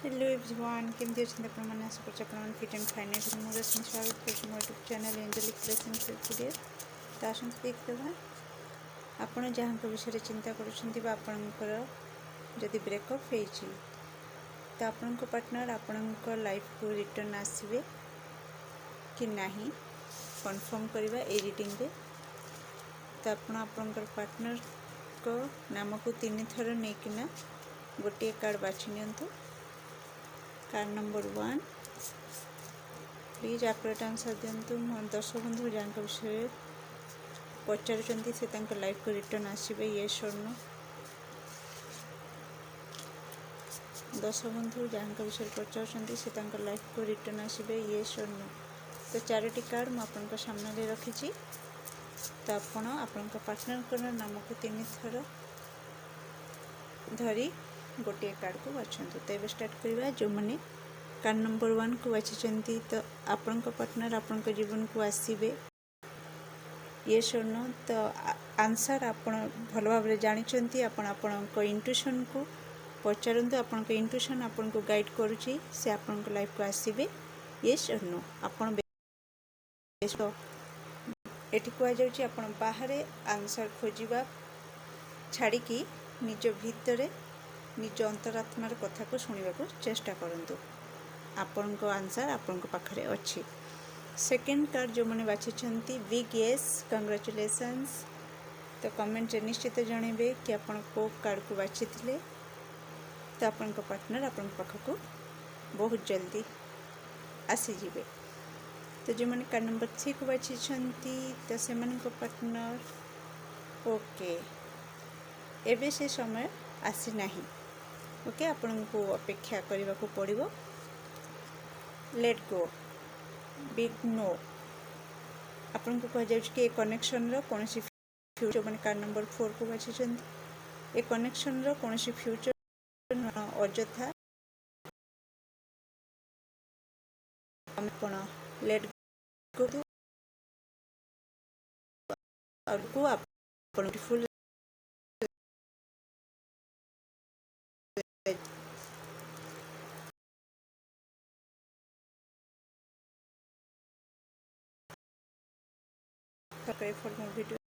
Hello everyone केमती अच्छे आपने आशा कर फिट एंड फाइन मोर स्वागत कर मो YouTube channel Angelic Creation today तो आसत देखा आपड़ जहाँ विषय चिंता करपर जदि ब्रेकअप तो आपण पार्टनर आपण लाइफ को रिटर्न आसवे कि नहीं कन्फर्म करवा ए रीडिंग रे। तो आपण पार्टनर को नाम को 3 थर नहीं गोटे कार्ड बाछि नियंतु। Card number 1 please accurate answer दिंतु। मोर दर्शक बंधु जहाँ विषय पचारुंट से लाइफ को रिटर्न आसवे येस और नो। दर्शक बंधु जहाँ विषय पचारुंट से लाइफ को रिटर्न आसवे येस और नो। तो 4टी कार्ड मुझे सामने रखी। तो आपण पार्टनर को नाम को 3 थर धरी गोटे कार्ड को बाछंतु। तो ये स्टार्ट करवा जो मैंने कार्ड नंबर 1 को बाछिंट तो आपण पार्टनर आपण जीवन को आसवे येस और नो। तो आंसर आपण भल भाव जानी आपण इंट्यूशन को पचारतु। आपण इंट्यूशन आपण को गाइड करुच्ची से आपण लाइफ को आसवे येस और नो। आपण एटी कहुच्छी आपण बाहर आंसर खोजा छाड़ी निज भितर निज अंतरात्मार कथा को शुणा को चेष्टा करूँ। आपण को आंसर आपण पाखरे अच्छी। सेकेंड कार्ड जो मैंने बाछिंट बिग येस कंग्रेचुलेशंस। तो कमेंट निश्चित जनइबे कि आपण को कार्ड को बाछी थे। तो आपण पार्टनर आपण पाखक बहुत जल्दी आसीजे। तो जो मैंने कार्ड नंबर 3 को बाछिंट तो से पार्टनर ओके एबे से समय आसी नहीं। ओके आपण को अपेक्षा करने को पड़ो। लेट गो बिग नो आपन को कह जाउछ कि कनेक्शन रो कौन सी फ्यूचर मैंने कार्ड नंबर 4 को बाछिंट ए कनेक्शन रो कौन सी फ्यूचर अଯଥା आपण लेट गो और को आपण full subscribe for more videos।